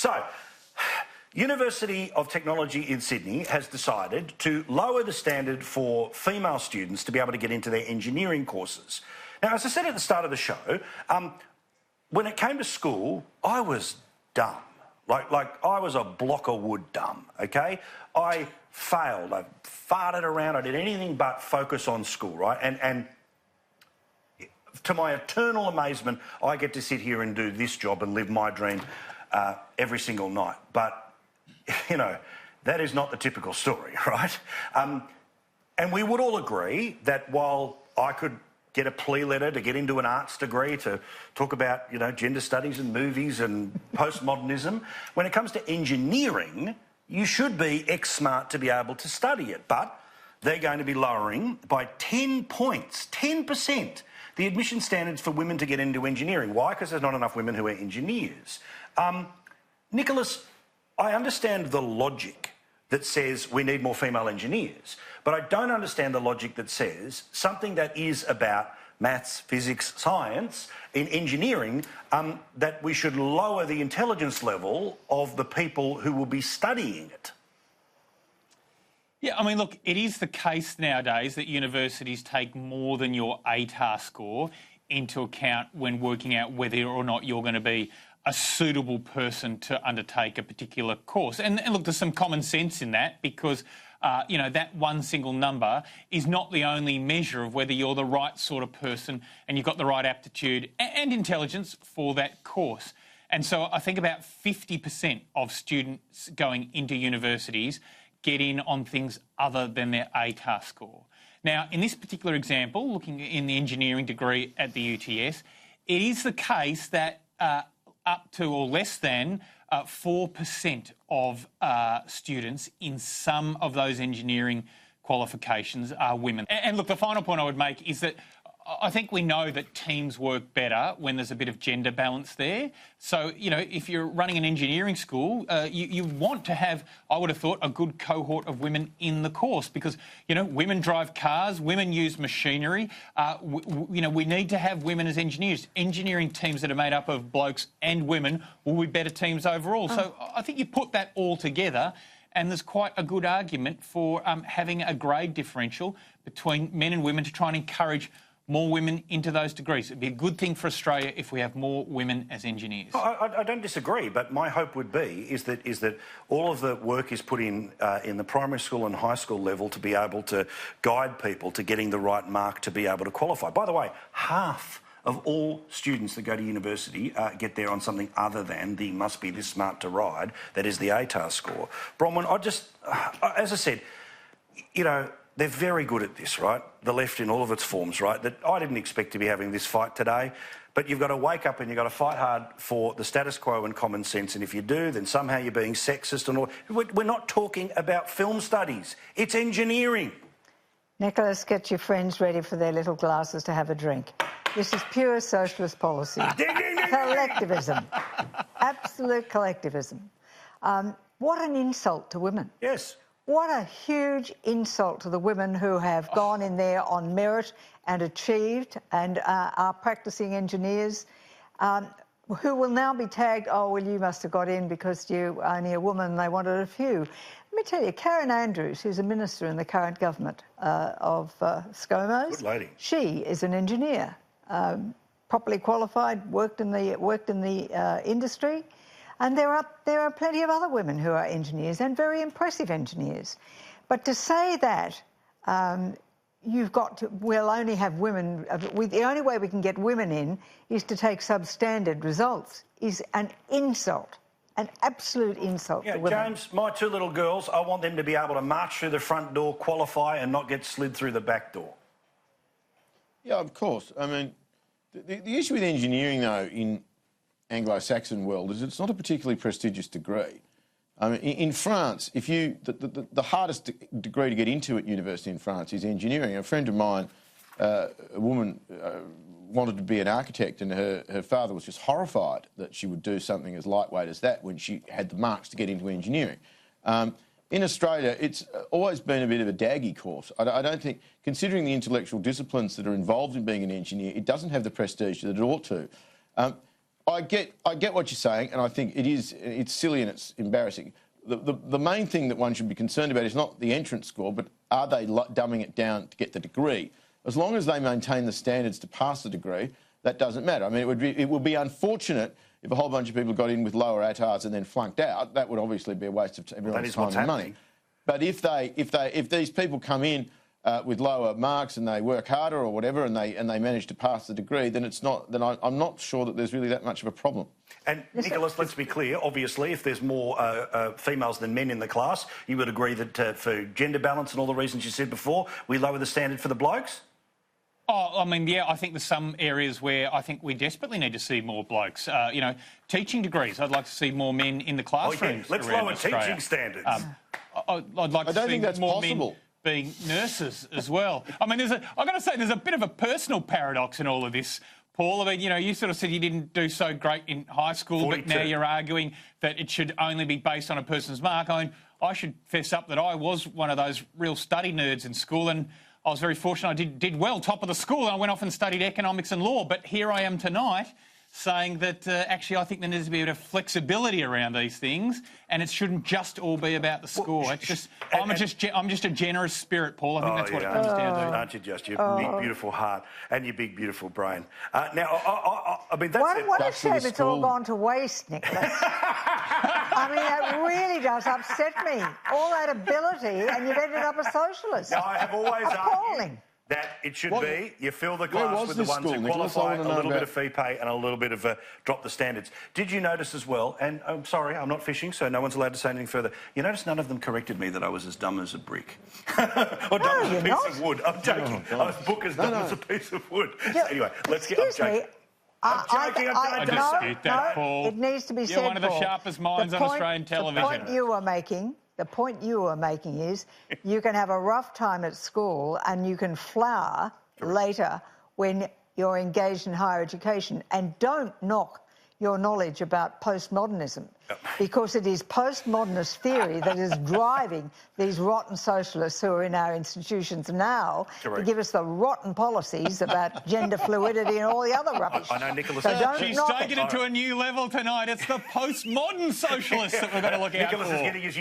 So, University of Technology in Sydney has decided to lower the standard for female students to be able to get into their engineering courses. Now, as I said at the start of the show, when it came to school, I was dumb. Like I was a block of wood dumb, okay? I failed. I farted around. I did anything but focus on school, right? And to my eternal amazement, I get to sit here and do this job and live my dream every single night. But, you know, that is not the typical story, right? And we would all agree that while I could get a plea letter to get into an arts degree to talk about, you know, gender studies and movies and postmodernism, when it comes to engineering, you should be X-smart to be able to study it. But they're going to be lowering by 10 points, 10%, the admission standards for women to get into engineering. Why? Because there's not enough women who are engineers. Nicholas, I understand the logic that says we need more female engineers, but I don't understand the logic that says something that is about maths, physics, science in engineering, that we should lower the intelligence level of the people who will be studying it. Yeah, I mean, look, it is the case nowadays that universities take more than your ATAR score into account when working out whether or not you're going to be a suitable person to undertake a particular course. And look, there's some common sense in that because, you know, that one single number is not the only measure of whether you're the right sort of person and you've got the right aptitude and intelligence for that course. And so I think about 50% of students going into universities get in on things other than their ATAR score. Now, in this particular example, looking in the engineering degree at the UTS, it is the case that up to or less than 4% of students in some of those engineering qualifications are women. And look, the final point I would make is that I think we know that teams work better when there's a bit of gender balance there. So, you know, if you're running an engineering school, you want to have, I would have thought, a good cohort of women in the course because, you know, women drive cars, women use machinery. You know, we need to have women as engineers. Engineering teams that are made up of blokes and women will be better teams overall. So I think you put that all together and there's quite a good argument for having a grade differential between men and women to try and encourage more women into those degrees. It'd be a good thing for Australia if we have more women as engineers. I don't disagree, but my hope would be is that all of the work is put in the primary school and high school level to be able to guide people to getting the right mark to be able to qualify. By the way, half of all students that go to university get there on something other than the must be this smart to ride, that is the ATAR score. Bronwyn, as I said, you know, they're very good at this, right? The left in all of its forms, right? That I didn't expect to be having this fight today, but you've got to wake up and you've got to fight hard for the status quo and common sense, and if you do, then somehow you're being sexist and all. We're not talking about film studies. It's engineering. Nicholas, get your friends ready for their little glasses to have a drink. This is pure socialist policy. Collectivism. Absolute collectivism. What an insult to women. Yes. What a huge insult to the women who have gone in there on merit and achieved and are practising engineers, who will now be tagged, oh, well, you must have got in because you're only a woman and they wanted a few. Let me tell you, Karen Andrews, who's a minister in the current government of ScoMo, good lady. She is an engineer, properly qualified, worked in the industry. And there are plenty of other women who are engineers and very impressive engineers. But to say that we'll only have women, the only way we can get women in is to take substandard results is an insult, an absolute insult to women. James, my two little girls, I want them to be able to march through the front door, qualify and not get slid through the back door. Yeah, of course. I mean, the issue with engineering, though, in Anglo-Saxon world is it's not a particularly prestigious degree. I mean, in France, if the hardest degree to get into at university in France is engineering. A friend of mine, a woman, wanted to be an architect, and her father was just horrified that she would do something as lightweight as that when she had the marks to get into engineering. In Australia, it's always been a bit of a daggy course. I don't think, considering the intellectual disciplines that are involved in being an engineer, it doesn't have the prestige that it ought to. I get what you're saying, and I think it's silly and it's embarrassing. The main thing that one should be concerned about is not the entrance score, but are they dumbing it down to get the degree? As long as they maintain the standards to pass the degree, that doesn't matter. I mean, it would be unfortunate if a whole bunch of people got in with lower ATARs and then flunked out. That would obviously be a waste of everyone's time and money. But if these people come in with lower marks and they work harder or whatever, and they manage to pass the degree, then I'm not sure that there's really that much of a problem. And Nicholas, let's be clear. Obviously, if there's more females than men in the class, you would agree that for gender balance and all the reasons you said before, we lower the standard for the blokes? Oh, I mean, yeah, I think there's some areas where I think we desperately need to see more blokes. You know, teaching degrees. I'd like to see more men in the classrooms. Let's lower teaching standards. I'd like to see more men being nurses as well. I mean, I've got to say, there's a bit of a personal paradox in all of this, Paul. I mean, you know, you sort of said you didn't do so great in high school, 42. But now you're arguing that it should only be based on a person's mark. I mean, I should fess up that I was one of those real study nerds in school, and I was very fortunate. I did well, top of the school, and I went off and studied economics and law. But here I am tonight saying that actually I think there needs to be a bit of flexibility around these things, and it shouldn't just all be about the score. It's just I'm just a generous spirit, Paul. I think that's what it comes down to. Aren't you just? Your big, beautiful heart and your big, beautiful brain. Now, I mean, that's it. What a shame it's all gone to waste, Nicholas. I mean, that really does upset me. All that ability, and you've ended up a socialist. Now, I have always appalling. argued that it should be you fill the class with the ones who qualify, a little bit of fee pay and a little bit of drop the standards. Did you notice as well, and I'm sorry, I'm not fishing, so no one's allowed to say anything further, you notice none of them corrected me that I was as dumb as a brick. Or dumb as a piece of wood. I'm joking. I was book as dumb as a piece of wood. Anyway, let's get... Excuse me. I'm joking. I dispute that, Paul. It needs to be said, You're one of the Paul. sharpest minds on Australian television. The point you are making is you can have a rough time at school and you can flower later when you're engaged in higher education, and don't knock your knowledge about postmodernism, because it is postmodernist theory that is driving these rotten socialists who are in our institutions now to give us the rotten policies about gender fluidity and all the other rubbish. I know Nicholas. So she's taking it to a new level tonight. It's the postmodern socialists that we're going to look out for. Nicholas is getting his